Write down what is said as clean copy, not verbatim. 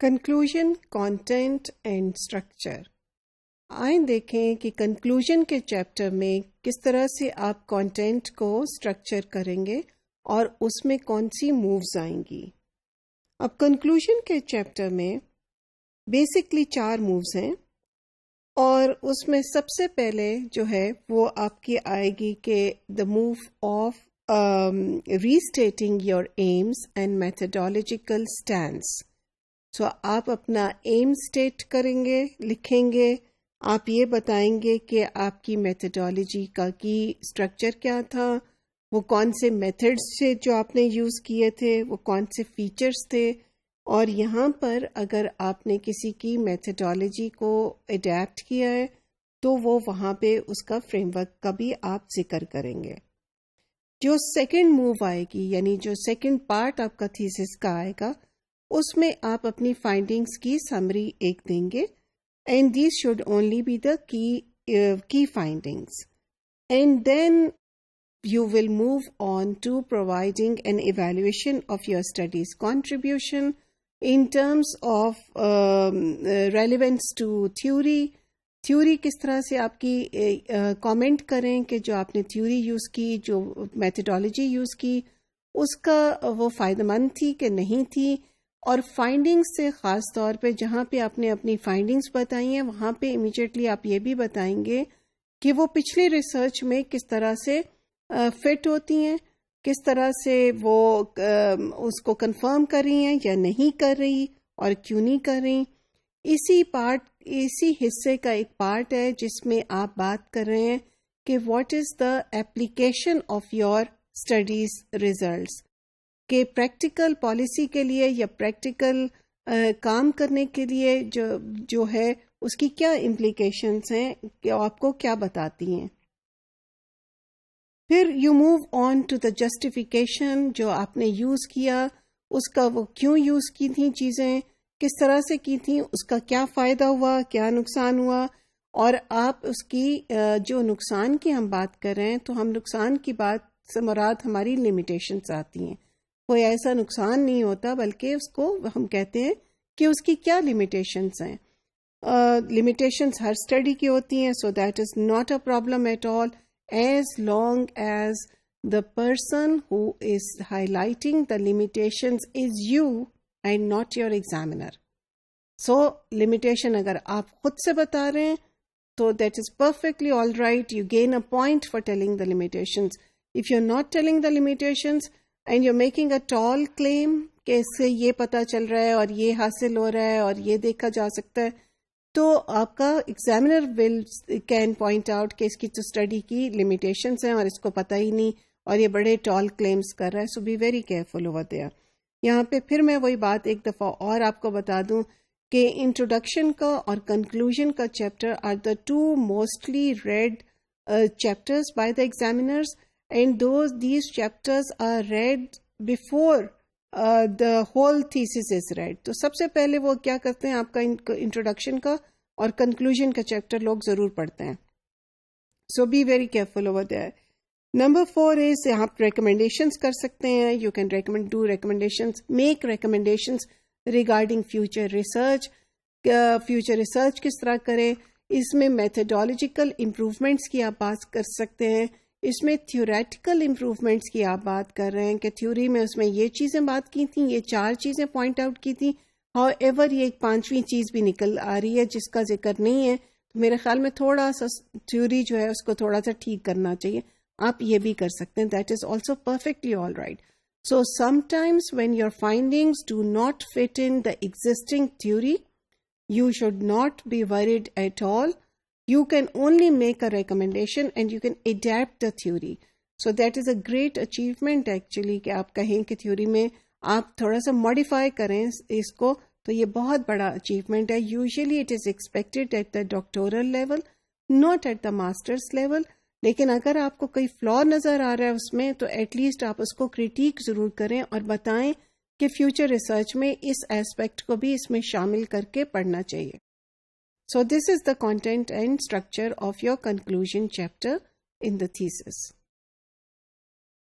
Conclusion, content and structure. آئیں دیکھیں کہ کنکلوژن کے چیپٹر میں کس طرح سے آپ کانٹینٹ کو اسٹرکچر کریں گے اور اس میں کون سی مووز آئیں گی. اب کنکلوژن کے چیپٹر میں بیسکلی 4 مووز ہیں اور اس میں سب سے پہلے جو ہے وہ آپ کی آئے گی کہ the move of restating your aims and methodological stands. So آپ اپنا ایم اسٹیٹ کریں گے، لکھیں گے. آپ یہ بتائیں گے کہ آپ کی میتھڈالوجی کا کی اسٹرکچر کیا تھا، وہ کون سے میتھڈس تھے جو آپ نے یوز کیے تھے، وہ کون سے فیچرز تھے. اور یہاں پر اگر آپ نے کسی کی میتھڈالوجی کو اڈیپٹ کیا ہے تو وہ وہاں پہ اس کا فریم ورک کا بھی آپ ذکر کریں گے. جو سیکنڈ موو آئے گی، یعنی جو سیکنڈ پارٹ آپ کا تھیسس کا آئے گا، اس میں آپ اپنی فائنڈنگز کی سمری ایک دیں گے. And these should only be the key findings. And then you will move on to providing an evaluation of your studies contribution in terms of relevance to theory. Theory کس طرح سے آپ کی comment کریں کہ جو آپ نے تھیوری یوز کی، جو میتھڈالوجی یوز کی، اس کا وہ فائدہ مند تھی کہ نہیں تھی. اور فائنڈنگز سے خاص طور پہ جہاں پہ آپ نے اپنی فائنڈنگز بتائی ہیں وہاں پہ امیجیٹلی آپ یہ بھی بتائیں گے کہ وہ پچھلی ریسرچ میں کس طرح سے فٹ ہوتی ہیں، کس طرح سے وہ اس کو کنفرم کر رہی ہیں یا نہیں کر رہی اور کیوں نہیں کر رہی. اسی حصے کا ایک پارٹ ہے جس میں آپ بات کر رہے ہیں کہ what is the application of your studies results, کہ پریکٹیکل پالیسی کے لیے یا پریکٹیکل کام کرنے کے لیے جو ہے اس کی کیا امپلیکیشنز ہیں، کہ آپ کو کیا بتاتی ہیں. پھر you move on to the justification, جو آپ نے یوز کیا اس کا وہ کیوں یوز کی تھیں چیزیں، کس طرح سے کی تھیں، اس کا کیا فائدہ ہوا، کیا نقصان ہوا. اور آپ اس کی جو نقصان کی ہم بات کر رہے ہیں تو ہم نقصان کی بات سے مراد ہماری لمیٹیشنز آتی ہیں. کوئی ایسا نقصان نہیں ہوتا بلکہ اس کو ہم کہتے ہیں کہ اس کی کیا لمیٹیشنز ہیں. لمیٹیشنز ہر اسٹڈی کی ہوتی ہیں، so that is not a problem at all as long as the person who is highlighting the limitations is you and not your examiner. So limitation اگر آپ خود سے بتا رہے ہیں تو that is perfectly all right. You gain a point for telling the limitations. If you're not telling the limitations and you're making a tall claim کہ اس سے یہ پتا چل رہا ہے اور یہ حاصل ہو رہا ہے اور یہ دیکھا جا سکتا ہے، تو آپ کا ایگزامنر کین پوائنٹ آؤٹ کہ اس کی تو اسٹڈی کی لمیٹیشنز ہیں اور اس کو پتہ ہی نہیں اور یہ بڑے ٹال کلیمز کر رہا ہے. So be very careful over there. یہاں پہ پھر میں وہی بات ایک دفعہ اور آپ کو بتا دوں کہ انٹروڈکشن کا اور کنکلوژن کا chapter are the 2 mostly read chapters by the examiners, and these chapters are read before the whole thesis is read. تو سب سے پہلے وہ کیا کرتے ہیں، آپ کا انٹروڈکشن کا اور کنکلوژن کا چیپٹر لوگ ضرور پڑھتے ہیں. So be very careful over there. Number 4 is آپ ریکمنڈیشنز کر سکتے ہیں. You can do recommendations, make recommendations regarding future research. Future research کس طرح کریں، اس میں میتھڈالوجیکل امپروومنٹس کی آپ بات کر سکتے ہیں. اس میں تھیوریٹیکل امپروومنٹس کی آپ بات کر رہے ہیں کہ تھیوری میں اس میں یہ چیزیں بات کی تھیں، یہ 4 چیزیں پوائنٹ آؤٹ کی تھیں، ہاؤ ایور یہ ایک 5ویں چیز بھی نکل آ رہی ہے جس کا ذکر نہیں ہے، تو میرے خیال میں تھوڑا سا تھیوری جو ہے اس کو تھوڑا سا ٹھیک کرنا چاہیے. آپ یہ بھی کر سکتے ہیں. That is also perfectly all right. So sometimes when your findings do not fit in the existing theory, you should not be worried at all. You can only make a recommendation and you can adapt the theory. So that is a great achievement actually کہ آپ کہیں کہ theory میں آپ تھوڑا سا modify کریں اس کو، تو یہ بہت بڑا achievement ہے. Usually it is expected at the doctoral level, not at the master's level. لیکن اگر آپ کو کوئی flaw نظر آ رہا ہے اس میں تو at least آپ اس کو critique ضرور کریں اور بتائیں کہ future research میں اس aspect کو بھی اس میں شامل کر کے پڑھنا چاہیے. So this is the content and structure of your conclusion chapter in the thesis.